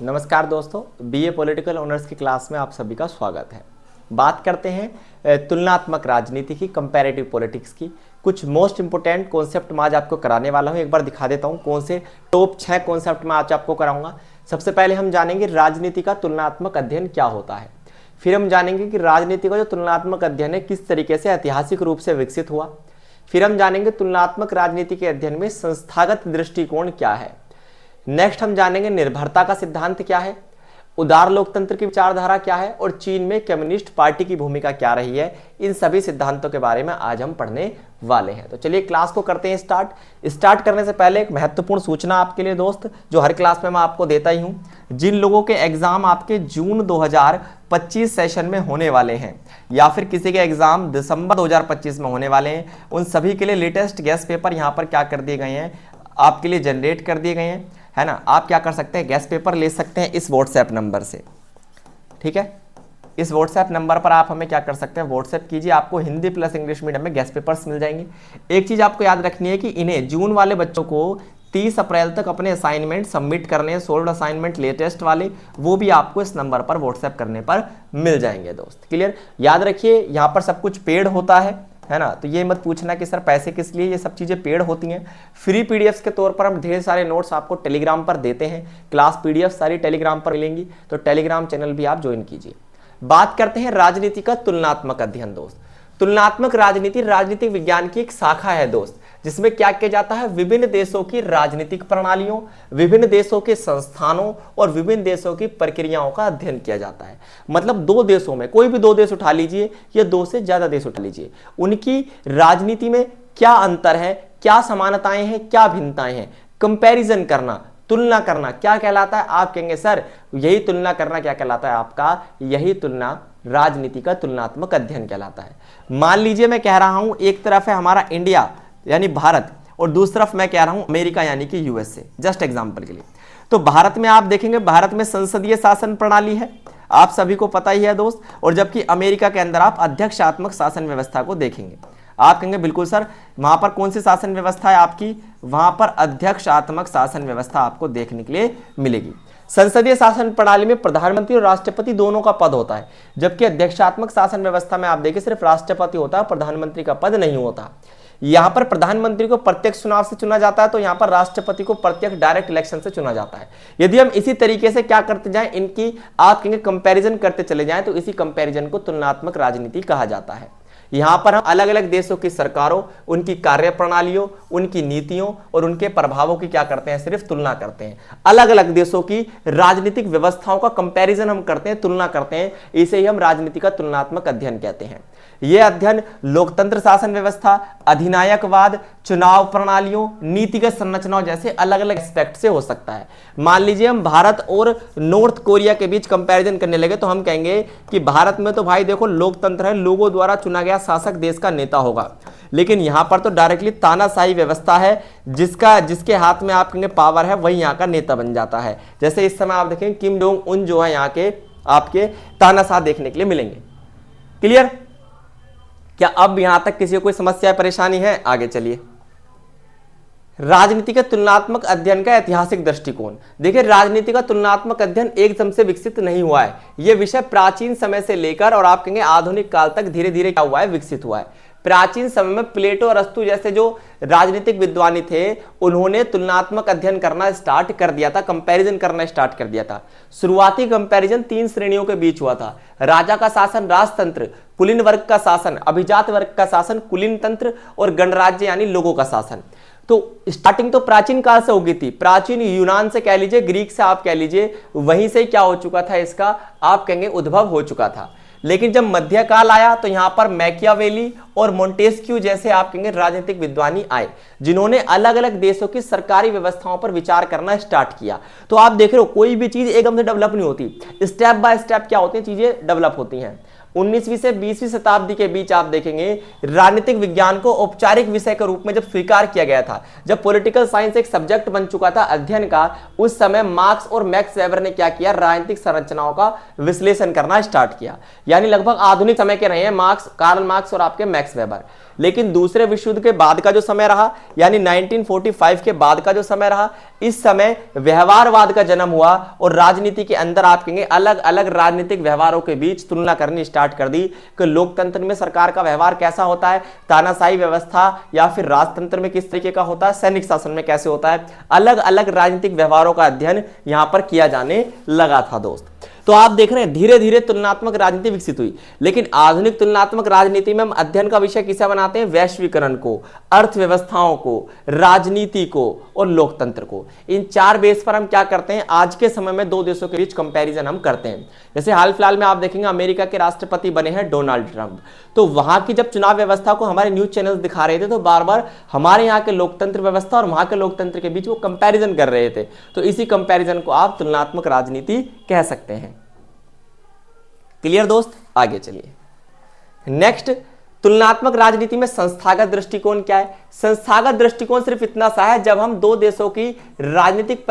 नमस्कार दोस्तों, BA political honours की क्लास में आप सभी का स्वागत है। बात करते हैं तुलनात्मक राजनीति की, कंपैरेटिव पॉलिटिक्स की। कुछ मोस्ट इंपोर्टेंट कॉन्सेप्ट मैं आज आपको कराने वाला हूं। एक बार दिखा देता हूं कौन से टॉप 6 कॉन्सेप्ट मैं आज आपको कराऊंगा। सबसे पहले हम जानेंगे राजनीति का तुलनात्मक अध्ययन क्या होता है। फिर हम जानेंगे कि राजनीति का जो तुलनात्मक अध्ययन है किस तरीके से ऐतिहासिक रूप से विकसित हुआ। फिर हम जानेंगे तुलनात्मक राजनीति के अध्ययन में संस्थागत दृष्टिकोण क्या है। नेक्स्ट हम जानेंगे निर्भरता का सिद्धांत क्या है, उदार लोकतंत्र की विचारधारा क्या है और चीन में कम्युनिस्ट पार्टी की भूमिका क्या रही है। इन सभी सिद्धांतों के बारे में आज हम पढ़ने वाले हैं। तो चलिए क्लास को करते हैं स्टार्ट करने से पहले एक महत्वपूर्ण सूचना आपके लिए दोस्त, जो हर क्लास में मैं आपको देता ही हूं। जिन लोगों के एग्जाम आपके जून 2025 सेशन में होने वाले हैं या फिर किसी के एग्जाम दिसंबर 2025 में होने वाले हैं, उन सभी के लिए लेटेस्ट गेस्ट पेपर यहाँ पर क्या कर दिए गए हैं, आपके लिए जनरेट कर दिए गए हैं, है ना। आप क्या कर सकते हैं, गेस्ट पेपर ले सकते हैं इस व्हाट्सएप नंबर से, ठीक है। इस व्हाट्सएप नंबर पर आप हमें क्या कर सकते हैं, व्हाट्सएप कीजिए, आपको हिंदी प्लस इंग्लिश मीडियम में गेस्ट पेपर्स मिल जाएंगे। एक चीज आपको याद रखनी है कि इन्हें जून वाले बच्चों को 30 अप्रैल तक अपने असाइनमेंट सबमिट करने हैं, सोल्व्ड असाइनमेंट लेटेस्ट वाले, वो भी आपको इस नंबर पर व्हाट्सएप करने पर मिल जाएंगे दोस्त। क्लियर। याद रखिए यहाँ पर सब कुछ पेड होता है ना। तो ये मत पूछना कि सर पैसे किस लिए, ये सब चीज़ें पेड होती हैं। फ्री पीडीएफ्स के तौर पर हम ढेर सारे नोट्स आपको टेलीग्राम पर देते हैं। क्लास पीडीएफ सारी टेलीग्राम पर मिलेंगी, तो टेलीग्राम चैनल भी आप ज्वाइन कीजिए। बात करते हैं राजनीति का तुलनात्मक अध्ययन दोस्त। तुलनात्मक राजनीति राजनीतिक विज्ञान की एक शाखा है दोस्त, जिसमें क्या किया जाता है, विभिन्न देशों की राजनीतिक प्रणालियों, विभिन्न देशों के संस्थानों और विभिन्न देशों की प्रक्रियाओं का अध्ययन किया जाता है। मतलब दो देशों में, कोई भी दो देश उठा लीजिए या दो से ज्यादा देश उठा लीजिए, उनकी राजनीति में क्या अंतर है, क्या समानताएं हैं, क्या भिन्नताएं हैं, कंपैरिजन करना, तुलना करना क्या कहलाता है। आप कहेंगे सर यही तुलना करना क्या कहलाता है, आपका यही तुलना राजनीति का तुलनात्मक अध्ययन कहलाता है। मान लीजिए मैं कह रहा हूं एक तरफ है हमारा इंडिया यानी भारत और दूसरी तरफ मैं कह रहा हूं अमेरिका यानी कि यूएसए, जस्ट एग्जांपल के लिए। तो भारत में आप देखेंगे, भारत में संसदीय शासन प्रणाली है, आप सभी को पता ही है दोस्त, और जबकि अमेरिका के अंदर आप अध्यक्षात्मक शासन व्यवस्था को देखेंगे। आप कहेंगे बिल्कुल सर वहां पर कौन सी शासन व्यवस्था है आपकी, वहां पर अध्यक्षात्मक शासन व्यवस्था आपको देखने के लिए मिलेगी। संसदीय शासन प्रणाली में प्रधानमंत्री और राष्ट्रपति दोनों का पद होता है, जबकि अध्यक्षात्मक शासन व्यवस्था में आप देखिए सिर्फ राष्ट्रपति होता है, प्रधानमंत्री का पद नहीं होता। यहां पर प्रधानमंत्री को प्रत्यक्ष चुनाव से चुना जाता है, तो यहां पर राष्ट्रपति को प्रत्यक्ष डायरेक्ट इलेक्शन से चुना जाता है। यदि हम इसी तरीके से क्या करते जाएं, इनकी आप कहेंगे कंपैरिजन करते चले जाएं, तो इसी कंपैरिजन को तुलनात्मक राजनीति कहा जाता है। यहां पर हम अलग अलग देशों की सरकारों, उनकी कार्य प्रणालियों, उनकी नीतियों और उनके प्रभावों की क्या करते हैं, सिर्फ तुलना करते हैं। अलग अलग देशों की राजनीतिक व्यवस्थाओं का कंपैरिजन हम करते हैं, तुलना करते हैं। इसे ही हम राजनीति का तुलनात्मक अध्ययन कहते हैं। यह अध्ययन लोकतंत्र शासन व्यवस्था, अधिनायकवाद, चुनाव प्रणालियों, नीतिगत संरचनाओं जैसे अलग अलग एस्पेक्ट से हो सकता है। मान लीजिए हम भारत और नॉर्थ कोरिया के बीच कंपैरिजन करने लगे, तो हम कहेंगे कि भारत में तो भाई देखो लोकतंत्र है, लोगों द्वारा चुना गया शासक देश का नेता होगा, लेकिन यहां पर तो डायरेक्टली तानाशाही व्यवस्था है, जिसके हाथ में आप कहेंगे पावर है वही यहां का नेता बन जाता है। जैसे इस समय आप देखें किम जोंग उन जो है यहाँ के आपके तानाशाह देखने के लिए मिलेंगे। क्लियर। क्या अब यहां तक किसी को कोई समस्या परेशानी है, आगे चलिए। राजनीति के तुलनात्मक अध्ययन का ऐतिहासिक दृष्टिकोण। देखिए राजनीति का तुलनात्मक अध्ययन एकदम से विकसित नहीं हुआ है, यह विषय प्राचीन समय से लेकर और आप कहेंगे आधुनिक काल तक धीरे धीरे क्या हुआ है, विकसित हुआ है। प्राचीन समय में प्लेटो और अरस्तु जैसे जो राजनीतिक विद्वानी थे, उन्होंने तुलनात्मक अध्ययन करना स्टार्ट कर दिया था, कंपैरिजन करना स्टार्ट कर दिया था। शुरुआती कंपैरिजन 3 श्रेणियों के बीच हुआ था, राजा का शासन राजतंत्र, कुलीन वर्ग का शासन अभिजात वर्ग का शासन कुलीन तंत्र और गणराज्य यानी लोगों का शासन। तो स्टार्टिंग तो प्राचीन काल से हो गई थी, प्राचीन यूनान से कह लीजिए, ग्रीक से आप कह लीजिए, वहीं से क्या हो चुका था, इसका आप कहेंगे उद्भव हो चुका था। लेकिन जब मध्यकाल आया तो यहां पर मैकियावेली और मोंटेस्क्यू जैसे आप कहेंगे राजनीतिक विद्वानी आए, जिन्होंने अलग अलग देशों की सरकारी व्यवस्थाओं पर विचार करना स्टार्ट किया। तो आप देख रहे हो कोई भी चीज एकदम से डेवलप नहीं होती, स्टेप बाय स्टेप क्या होती है, चीजें डेवलप होती हैं। 19वीं से 20वीं शताब्दी के बीच आप देखेंगे राजनीतिक विज्ञान को औपचारिक विषय के रूप में जब स्वीकार किया गया था, जब पॉलिटिकल साइंस एक सब्जेक्ट बन चुका था अध्ययन का, उस समय मार्क्स और मैक्स वेबर ने क्या किया, राजनीतिक संरचनाओं का विश्लेषण करना स्टार्ट किया। यानी लगभग आधुनिक समय के रहे हैं मार्क्स, कार्ल मार्क्स और आपके मैक्स वेबर। लेकिन दूसरे विश्व युद्ध के बाद का जो समय रहा, यानी 1945 के बाद का जो समय रहा, इस समय व्यवहारवाद का जन्म हुआ और राजनीति के अंदर आप कहेंगे अलग अलग राजनीतिक व्यवहारों के बीच तुलना करनी स्टार्ट कर दी कि लोकतंत्र में सरकार का व्यवहार कैसा होता है, तानाशाही व्यवस्था या फिर राजतंत्र में किस तरीके का होता है, सैनिक शासन में कैसे होता है। अलग अलग राजनीतिक व्यवहारों का अध्ययन यहां पर किया जाने लगा था दोस्त। तो आप देख रहे हैं धीरे धीरे तुलनात्मक राजनीति विकसित हुई, लेकिन आधुनिक तुलनात्मक राजनीति में हम अध्ययन का विषय किसे बनाते हैं? वैश्वीकरण को, अर्थव्यवस्थाओं को, राजनीति को और लोकतंत्र को। इन चार बेस पर हम क्या करते हैं? आज के समय में दो देशों के बीच कंपैरिजन हम करते हैं। जैसे हाल फिलहाल में आप देखेंगे अमेरिका के राष्ट्रपति बने हैं डोनाल्ड ट्रंप, तो वहां की जब चुनाव व्यवस्था को हमारे न्यूज चैनल दिखा रहे थे तो बार बार हमारे यहाँ के लोकतंत्र व्यवस्था और वहां के लोकतंत्र के बीच वो कंपैरिजन कर रहे थे। तो इसी कंपैरिजन को आप तुलनात्मक राजनीति कह सकते हैं। क्लियर दोस्त? आगे चलिए। नेक्स्ट, तुलनात्मक राजनीति में संस्थागत दृष्टिकोण क्या है? संस्थागत दृष्टिकोण सिर्फ इतना सा है, जब हम दो देशों की राजनीतिक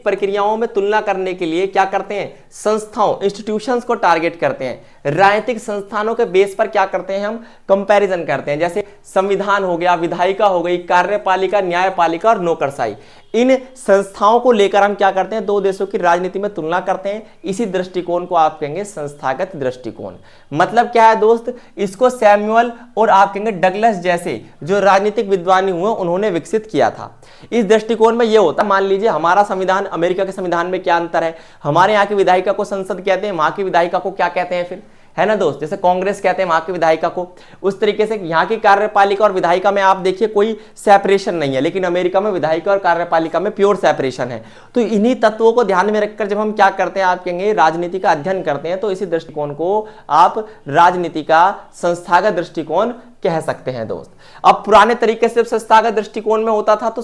प्रक्रियाओं में तुलना करने के लिए क्या करते हैं? संस्थाओं, इंस्टीट्यूशंस को टारगेट करते हैं। राजनीतिक संस्थानों के बेस पर क्या करते हैं? हम कंपैरिजन करते हैं। जैसे संविधान हो गया, विधायिका हो गई, कार्यपालिका, न्यायपालिका और नौकरशाही। इन संस्थाओं को लेकर हम क्या करते हैं? दो देशों की राजनीति में तुलना करते हैं। इसी दृष्टिकोण को आप कहेंगे संस्थागत दृष्टिकोण। मतलब क्या है दोस्त? इसको सैमुअल और आप कहेंगे डगलस जैसे जो राजनीतिक विद्वान हुए उन्होंने विकसित किया था। इस दृष्टिकोण में यह होता, मान लीजिए हमारा संविधान, अमेरिका के संविधान में क्या अंतर है? हमारे यहाँ की विधायिका को संसद कहते हैं, वहां की विधायिका को क्या कहते हैं फिर? है ना दोस्त, जैसे कांग्रेस कहते हैं वहां की विधायिका को, उस तरीके से यहाँ की कार्यपालिका और विधायिका में आप देखिए कोई सेपरेशन नहीं है, लेकिन अमेरिका में विधायिका और कार्यपालिका में प्योर सेपरेशन है। तो इन्हीं तत्वों को ध्यान में रखकर जब हम क्या करते हैं, आप कहेंगे राजनीति का अध्ययन करते हैं, तो इसी दृष्टिकोण को आप राजनीति का संस्थागत दृष्टिकोण कह सकते हैं दोस्त। अब पुराने तरीके से संस्थागत दृष्टिकोण में होता था तो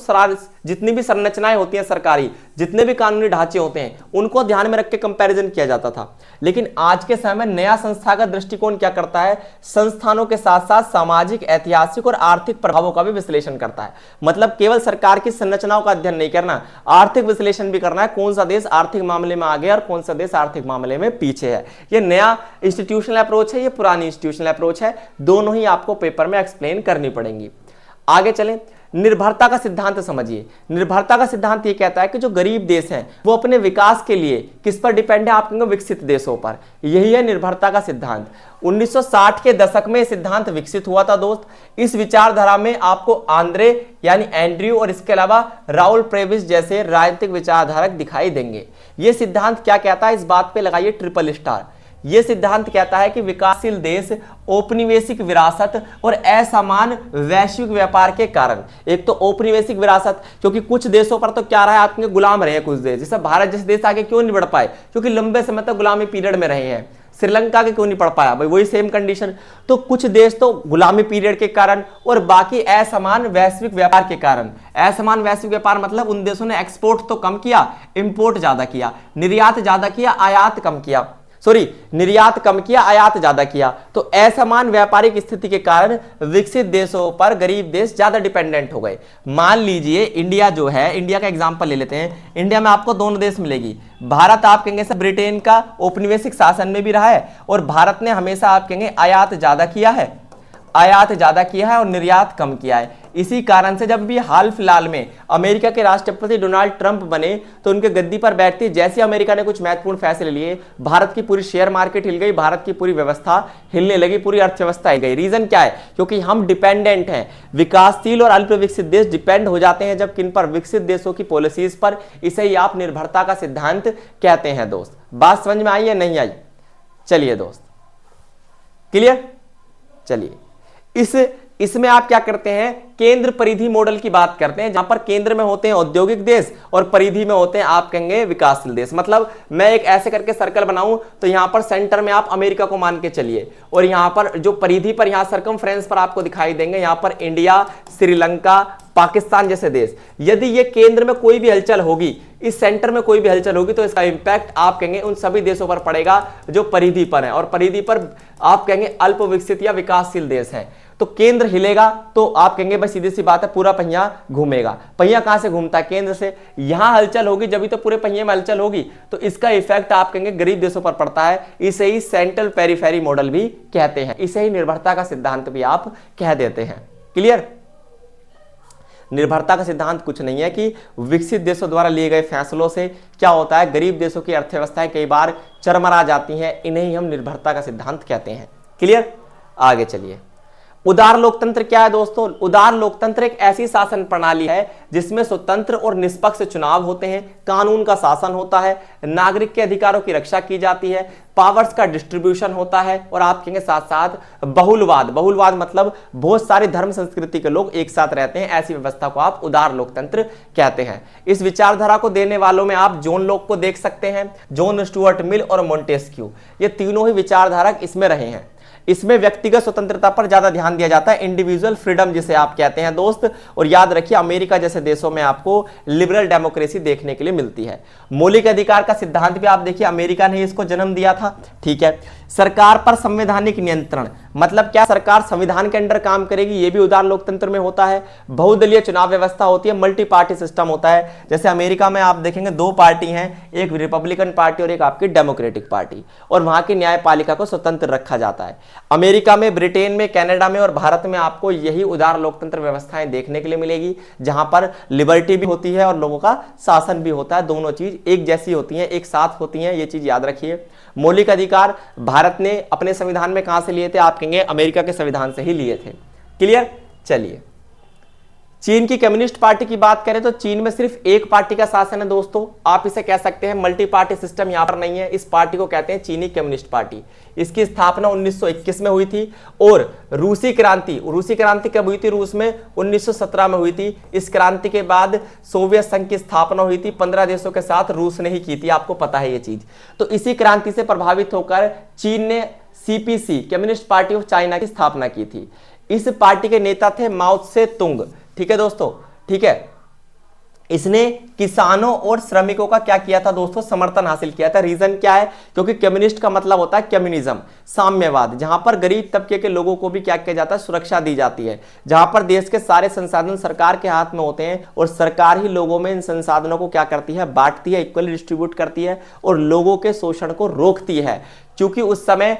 जितनी भी संरचनाएं होती हैं सरकारी, जितने भी कानूनी ढांचे होते हैं, उनको ध्यान में रख के कंपैरिजन किया जाता था। लेकिन आज के समय में नया संस्थागत दृष्टिकोण क्या करता है? संस्थानों के साथ साथ सामाजिक, ऐतिहासिक और आर्थिक प्रभावों का भी विश्लेषण करता है। मतलब केवल सरकार की संरचनाओं का अध्ययन नहीं करना, आर्थिक विश्लेषण भी करना है। कौन सा देश आर्थिक मामले में आगे और कौन सा देश आर्थिक मामले में पीछे है। यह नया इंस्टीट्यूशनल अप्रोच है, यह पुरानी इंस्टीट्यूशनल अप्रोच है। दोनों ही आपको पेपर में एक्सप्लेन करनी पड़ेंगी। आगे चलें, निर्भरता का सिद्धांत समझिए। निर्भरता का सिद्धांत ये कहता है कि जो गरीब देश हैं वो अपने विकास के लिए किस पर डिपेंड है? आप कहेंगे विकसित देशों पर। यही है निर्भरता का सिद्धांत। 1960 के दशक में सिद्धांत विकसित हुआ था दोस्त। इस विचारधारा में आपको आंद्रे यानी एंड्रयू और इसके अलावा राउल प्रेविस जैसे राजनीतिक विचारधारक दिखाई देंगे। यह सिद्धांत क्या कहता है? इस बात पे लगाइए ट्रिपल स्टार। यह सिद्धांत कहता है कि विकासशील देश औपनिवेशिक विरासत और असमान वैश्विक व्यापार के कारण, एक तो औपनिवेशिक विरासत, क्योंकि कुछ देशों पर तो क्या रहा है, आपके गुलाम रहे हैं कुछ देश। जैसे भारत जैसे देश आगे क्यों नहीं बढ़ पाए? क्योंकि लंबे समय तक गुलामी पीरियड में रहे हैं। श्रीलंका के क्यों नहीं पढ़ पाया भाई? वही सेम कंडीशन। तो कुछ देश तो गुलामी पीरियड के कारण और बाकी असमान वैश्विक व्यापार के कारण। असमान वैश्विक व्यापार मतलब उन देशों ने एक्सपोर्ट तो कम किया, इंपोर्ट ज्यादा किया, निर्यात ज्यादा किया, आयात कम किया, निर्यात कम किया, आयात ज्यादा किया। तो असमान व्यापारिक स्थिति के कारण विकसित देशों पर गरीब देश ज्यादा डिपेंडेंट हो गए। मान लीजिए इंडिया जो है, इंडिया का एग्जांपल ले लेते हैं। इंडिया में आपको दोनों देश मिलेगी। भारत आप कहेंगे सब ब्रिटेन का औपनिवेशिक शासन में भी रहा है और भारत ने हमेशा आप कहेंगे आयात ज्यादा किया है और निर्यात कम किया है। इसी कारण से जब भी हाल फिलहाल में अमेरिका के राष्ट्रपति डोनाल्ड ट्रंप बने तो उनके गद्दी पर बैठते जैसे अमेरिका ने कुछ महत्वपूर्ण फैसले लिए, भारत की पूरी शेयर मार्केट हिल गई, भारत की पूरी व्यवस्था हिलने लगी, पूरी अर्थव्यवस्था हिल गई। रीजन क्या है? क्योंकि हम डिपेंडेंट हैं। विकासशील और अल्प विकसित देश डिपेंड हो जाते हैं जब किन पर? विकसित देशों की पॉलिसीज पर। इसे ही आप निर्भरता का सिद्धांत कहते हैं दोस्त। बात समझ में आई या नहीं आई? चलिए दोस्त, क्लियर? चलिए, इसमें आप क्या करते हैं? केंद्र परिधि मॉडल की बात करते हैं, जहां पर केंद्र में होते हैं औद्योगिक देश और परिधि में होते हैं आप कहेंगे विकासशील देश। मतलब मैं एक ऐसे करके सर्कल बनाऊं तो यहां पर सेंटर में आप अमेरिका को मान के चलिए और यहां पर जो परिधि पर, यहां सरकमफ्रेंस पर आपको दिखाई देंगे यहां पर इंडिया, श्रीलंका, पाकिस्तान जैसे देश। यदि ये केंद्र में कोई भी हलचल होगी, इस सेंटर में कोई भी हलचल होगी, तो इसका इंपैक्ट आप कहेंगे उन सभी देशों पर पड़ेगा जो परिधि पर है, और परिधि पर आप कहेंगे अल्प विकसित या विकासशील देश हैं। तो केंद्र हिलेगा तो आप कहेंगे भाई सीधी सी बात है पूरा पहिया घूमेगा। पहिया कहां से घूमता है? केंद्र से। यहां हलचल होगी जब भी तो पूरे पहिए में हलचल होगी, तो इसका इफेक्ट आप कहेंगे गरीब देशों पर पड़ता है। इसे ही सेंट्रल पेरिफेरी मॉडल भी कहते हैं, इसे ही निर्भरता का सिद्धांत भी आप कह देते हैं। क्लियर? निर्भरता का सिद्धांत कुछ नहीं है कि विकसित देशों द्वारा लिए गए फैसलों से क्या होता है, गरीब देशों की अर्थव्यवस्थाएं कई बार चरमरा जाती हैं, इन्हें ही हम निर्भरता का सिद्धांत कहते हैं। क्लियर? आगे चलिए। उदार लोकतंत्र क्या है दोस्तों? उदार लोकतंत्र एक ऐसी शासन प्रणाली है जिसमें स्वतंत्र और निष्पक्ष चुनाव होते हैं, कानून का शासन होता है, नागरिक के अधिकारों की रक्षा की जाती है, पावर्स का डिस्ट्रीब्यूशन होता है, और आप कहेंगे साथ साथ बहुलवाद। बहुलवाद मतलब बहुत सारे धर्म संस्कृति के लोग एक साथ रहते हैं, ऐसी व्यवस्था को आप उदार लोकतंत्र कहते हैं। इस विचारधारा को देने वालों में आप जॉन लॉक को देख सकते हैं, जॉन स्टुअर्ट मिल और मोंटेस्क्यू, ये तीनों ही विचारधारक इसमें रहे हैं। इसमें व्यक्तिगत स्वतंत्रता पर ज्यादा ध्यान दिया जाता है, इंडिविजुअल फ्रीडम जिसे आप कहते हैं दोस्त। और याद रखिए अमेरिका जैसे देशों में आपको लिबरल डेमोक्रेसी देखने के लिए मिलती है। मौलिक अधिकार का सिद्धांत भी आप देखिए अमेरिका ने इसको जन्म दिया था। ठीक है। सरकार पर संवैधानिक नियंत्रण मतलब क्या? सरकार संविधान के अंडर काम करेगी, यह भी उदार लोकतंत्र में होता है। बहुदलीय चुनाव व्यवस्था होती है, मल्टी पार्टी सिस्टम होता है। जैसे अमेरिका में आप देखेंगे दो पार्टी हैं, एक रिपब्लिकन पार्टी और एक आपकी डेमोक्रेटिक पार्टी, और वहां की न्यायपालिका को स्वतंत्र रखा जाता है। अमेरिका में, ब्रिटेन में, कनाडा में और भारत में आपको यही उदार लोकतंत्र व्यवस्थाएं देखने के लिए मिलेगी, जहां पर लिबर्टी भी होती है और लोगों का शासन भी होता है। दोनों चीज एक जैसी होती हैं, एक साथ होती हैं, ये चीज याद रखिए। मौलिक अधिकार भारत ने अपने संविधान में कहां से लिए थे? आप कहेंगे अमेरिका के संविधान से ही लिए थे। क्लियर? चलिए, चीन की कम्युनिस्ट पार्टी की बात करें तो चीन में सिर्फ एक पार्टी का शासन है दोस्तों। आप इसे कह सकते हैं मल्टी पार्टी सिस्टम यहां पर नहीं है। इस पार्टी को कहते हैं चीनी कम्युनिस्ट पार्टी। इसकी स्थापना 1921 में हुई थी। और रूसी क्रांति कब हुई थी? रूस में 1917 में हुई थी। इस क्रांति के बाद सोवियत संघ की स्थापना हुई थी, 15 देशों के साथ रूस ने ही की थी, आपको पता है ये चीज। तो इसी क्रांति से प्रभावित होकर चीन ने CPC communist party of China की स्थापना की थी। इस पार्टी के नेता थे माओ त्से तुंग। ठीक है दोस्तों, ठीक है। इसने किसानों और श्रमिकों का क्या किया था दोस्तों? समर्थन हासिल किया था। रीजन क्या है? क्योंकि कम्युनिस्ट का मतलब होता है कम्युनिज्म, साम्यवाद, जहां पर गरीब तबके के लोगों को भी क्या किया जाता है? सुरक्षा दी जाती है, जहां पर देश के सारे संसाधन सरकार के हाथ में होते हैं और सरकार ही लोगों में इन संसाधनों को क्या करती है? बांटती है, इक्वली डिस्ट्रीब्यूट करती है और लोगों के शोषण को रोकती है। क्योंकि उस समय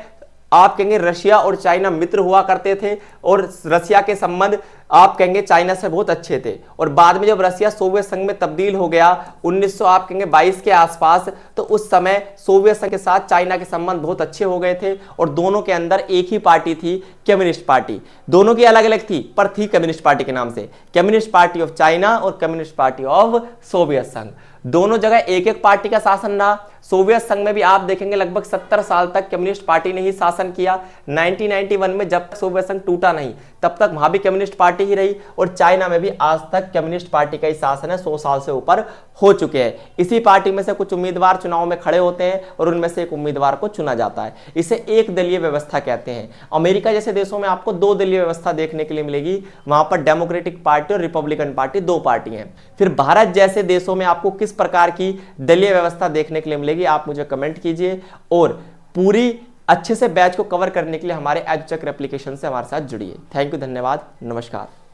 आप कहेंगे रशिया और चाइना मित्र हुआ करते थे और रशिया के संबंध आप कहेंगे चाइना से बहुत अच्छे थे। और बाद में जब रशिया सोवियत संघ में तब्दील हो गया 1922 के आसपास, तो उस समय सोवियत संघ के साथ चाइना के संबंध बहुत अच्छे हो गए थे और दोनों के अंदर एक ही पार्टी थी, कम्युनिस्ट पार्टी। दोनों की अलग अलग थी पर थी कम्युनिस्ट पार्टी के नाम से, कम्युनिस्ट पार्टी ऑफ चाइना और कम्युनिस्ट पार्टी ऑफ सोवियत संघ। दोनों जगह एक एक पार्टी का शासन रहा। सोवियत संघ में भी आप देखेंगे लगभग 70 साल तक कम्युनिस्ट पार्टी ने ही शासन किया। 1991 में जब तक सोवियत संघ टूटा नहीं तब तक वहां भी कम्युनिस्ट पार्टी ही रही। और चाइना में भी आज तक कम्युनिस्ट पार्टी का ही शासन है, 100 साल से ऊपर हो चुके हैं। इसी पार्टी में से कुछ उम्मीदवार चुनाव में खड़े होते हैं और उनमें से एक उम्मीदवार को चुना जाता है। इसे एक दलीय व्यवस्था कहते हैं। अमेरिका जैसे देशों में आपको दो दलीय व्यवस्था देखने के लिए मिलेगी, वहां पर डेमोक्रेटिक पार्टी और रिपब्लिकन पार्टी, दो पार्टी हैं। फिर भारत जैसे देशों में आपको किस प्रकार की दलीय व्यवस्था देखने के लिए मिलेगी, आप मुझे कमेंट कीजिए। और पूरी अच्छे से बैच को कवर करने के लिए हमारे एजुचक्र एप्लीकेशन से हमारे साथ जुड़िए। थैंक यू, धन्यवाद, नमस्कार।